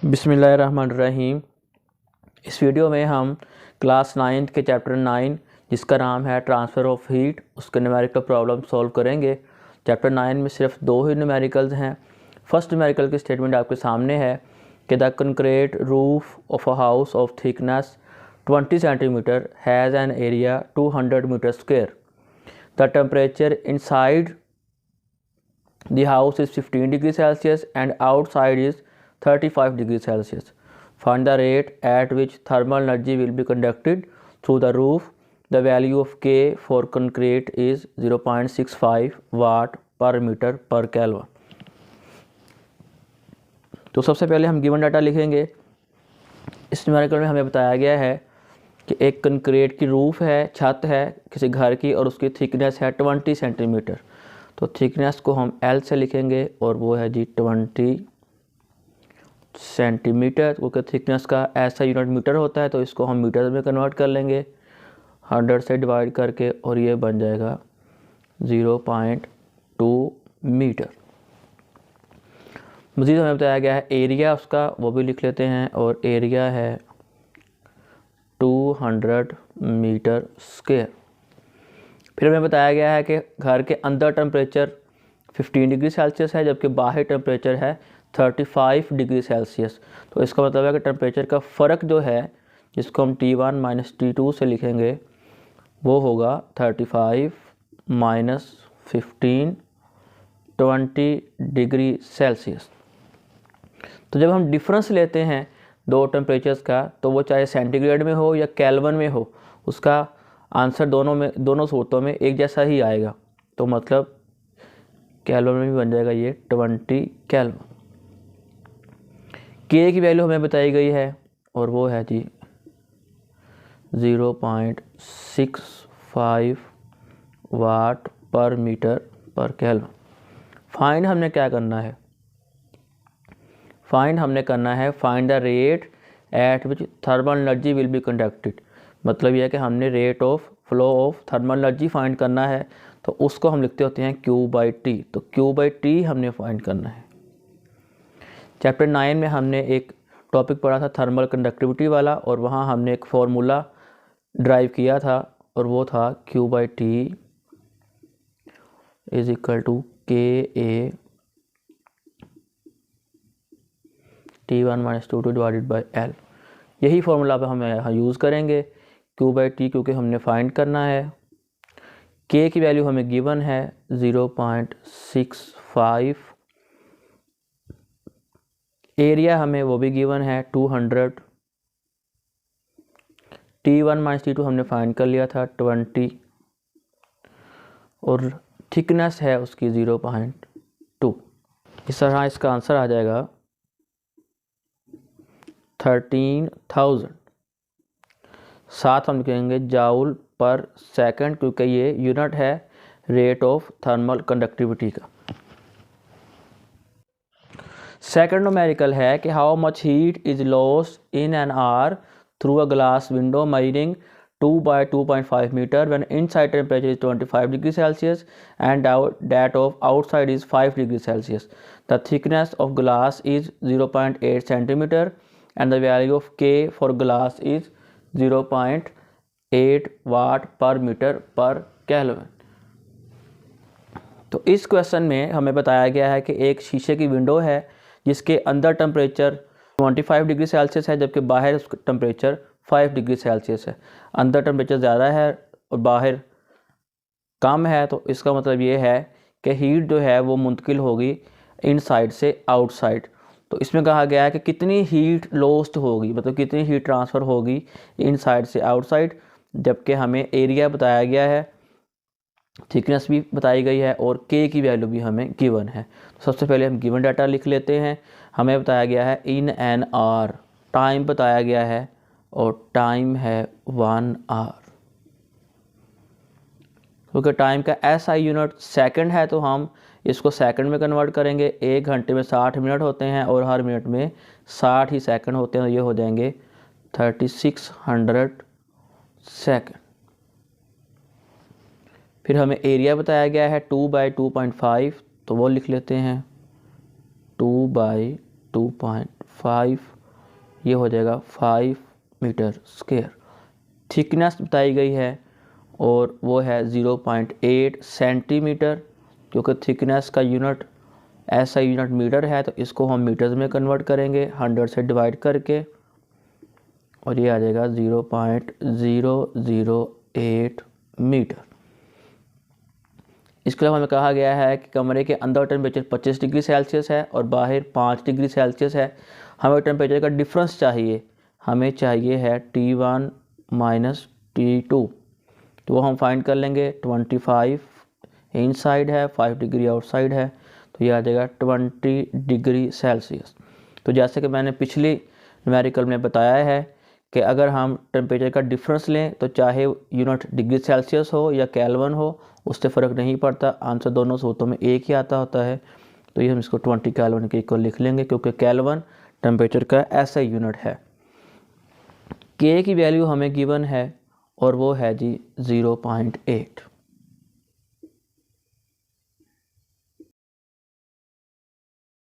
बिस्मिल्लाहिर्रहमानिर्रहीम। इस वीडियो में हम क्लास 9 के चैप्टर 9 जिसका नाम है ट्रांसफ़र ऑफ हीट उसके न्यूमेरिकल प्रॉब्लम सॉल्व करेंगे। चैप्टर 9 में सिर्फ 2 ही न्यूमेरिकल्स हैं। फर्स्ट न्यूमेरिकल की स्टेटमेंट आपके सामने है कि the concrete roof of a house of thickness 20 centimetre has an area 200 metre square. The temperature inside the house is 15 degrees Celsius and outside is 35 degrees Celsius. Find the rate at which thermal energy will be conducted through the roof. The value of K for concrete is 0.65 watt per meter per Kelvin. तो सबसे पहले हम given data लिखेंगे। इस numerical में हमें बताया गया है कि एक कंक्रीट की रूफ है, छत है किसी घर की, और उसकी थिकनेस है 20 सेंटीमीटर। तो थिकनेस को हम L से लिखेंगे और वो है जी 20 सेंटीमीटर, क्योंकि थिकनेस का ऐसा यूनिट मीटर होता है तो इसको हम मीटर में कन्वर्ट कर लेंगे 100 से डिवाइड करके, और ये बन जाएगा 0.2 मीटर। मज़ीद हमें बताया गया है एरिया उसका, वो भी लिख लेते हैं, और एरिया है 200 मीटर स्क्वायर। फिर हमें बताया गया है कि घर के अंदर टेम्परेचर 15 डिग्री सेल्सियस है जबकि बाहर टेम्परेचर है 35 डिग्री सेल्सियस। तो इसका मतलब है कि टेम्परेचर का फ़र्क जो है, जिसको हम T1 माइनस T2 से लिखेंगे, वो होगा 35 माइनस 15 20 डिग्री सेल्सियस। तो जब हम डिफरेंस लेते हैं दो टेम्परेचर्स का, तो वो चाहे सेंटीग्रेड में हो या केल्विन में हो, उसका आंसर दोनों सूरतों में एक जैसा ही आएगा। तो मतलब केल्विन में भी बन जाएगा ये 20 केल्विन। के की वैल्यू हमें बताई गई है और वो है जी 0.65 वाट पर मीटर पर केल्विन। फाइंड हमने क्या करना है? Find the rate at which thermal energy will be conducted. मतलब यह है कि हमने rate of flow of thermal energy find करना है, तो उसको हम लिखते होते हैं Q/T। तो Q/T हमने फाइंड करना है। चैप्टर 9 में हमने एक टॉपिक पढ़ा था थर्मल कंडक्टिविटी वाला, और वहाँ हमने एक फॉर्मूला ड्राइव किया था, और वो था Q/T is equal to KA T1 minus T2 divided by L। यही फॉर्मूला पे हम यहाँ यूज़ करेंगे Q/T, क्योंकि हमने फाइंड करना है। K की वैल्यू हमें गिवन है 0.65, एरिया हमें वो भी गिवन है 200, T1 माइनस T2 हमने फाइंड कर लिया था 20, और थिकनेस है उसकी 0.2। इस तरह इसका आंसर आ जाएगा 13,000। साथ हम लिखेंगे जाउल पर सेकंड, क्योंकि ये यूनिट है रेट ऑफ थर्मल कंडक्टिविटी का। सेकंड न्यूमेरिकल है कि how much heat is lost in an hour through a glass window measuring 2 by 2.5 meter when inside temperature is 25 degree Celsius and that of outside is 5 degree Celsius. The thickness of glass is 0.8 centimeter and the value of K for glass is 0.8 वाट पर metre पर kelvin. तो इस question में हमें बताया गया है कि एक शीशे की विंडो है जिसके अंदर टेम्परेचर 25 डिग्री सेल्सियस है जबकि बाहर उसका टेम्परेचर 5 डिग्री सेल्सियस है। अंदर टेम्परेचर ज़्यादा है और बाहर कम है, तो इसका मतलब ये है कि हीट जो है वो मुंतकिल होगी इनसाइड से आउटसाइड। तो इसमें कहा गया है कि कितनी हीट लॉस्ट होगी, मतलब कितनी हीट ट्रांसफ़र होगी इनसाइड से आउटसाइड, जबकि हमें एरिया बताया गया है, थिकनेस भी बताई गई है, और K की वैल्यू भी हमें गिवन है। तो सबसे पहले हम गिवन डाटा लिख लेते हैं। हमें बताया गया है इन एन आवर, टाइम बताया गया है, और टाइम है 1 आवर। क्योंकि टाइम का SI यूनिट सेकंड है तो हम इसको सेकंड में कन्वर्ट करेंगे। 1 घंटे में 60 मिनट होते हैं और हर मिनट में 60 ही सेकंड होते हैं, तो ये हो जाएंगे 3600 सेकंड। फिर हमें एरिया बताया गया है 2 by 2.5, तो वो लिख लेते हैं 2 by 2.5। 5, ये हो जाएगा 5 मीटर स्क्वायर। थिकनेस बताई गई है और वो है 0.8 सेंटीमीटर, क्योंकि थिकनेस का यूनिट ऐसा यूनिट मीटर है तो इसको हम मीटर्स में कन्वर्ट करेंगे 100 से डिवाइड करके, और ये आ जाएगा 0.008 मीटर। इसके अलावा हमें कहा गया है कि कमरे के अंदर टेम्परेचर 25 डिग्री सेल्सियस है और बाहर 5 डिग्री सेल्सियस है। हमें टेम्परेचर का डिफरेंस चाहिए, हमें चाहिए है T1 माइनस T2, तो वो हम फाइंड कर लेंगे। 25 इनसाइड है, 5 डिग्री आउटसाइड है, तो ये आ जाएगा 20 डिग्री सेल्सियस। तो जैसे कि मैंने पिछली न्यूमेरिकल में बताया है कि अगर हम टेम्परेचर का डिफरेंस लें तो चाहे यूनिट डिग्री सेल्सियस हो या केल्विन हो, उससे फ़र्क नहीं पड़ता, आंसर दोनों सूत्रों में एक ही आता होता है। तो ये हम इसको 20 केल्विन के इक्वल लिख लेंगे, क्योंकि केल्विन टेम्परेचर का ऐसा यूनिट है। के की वैल्यू हमें गिवन है और वो है जी 0.8।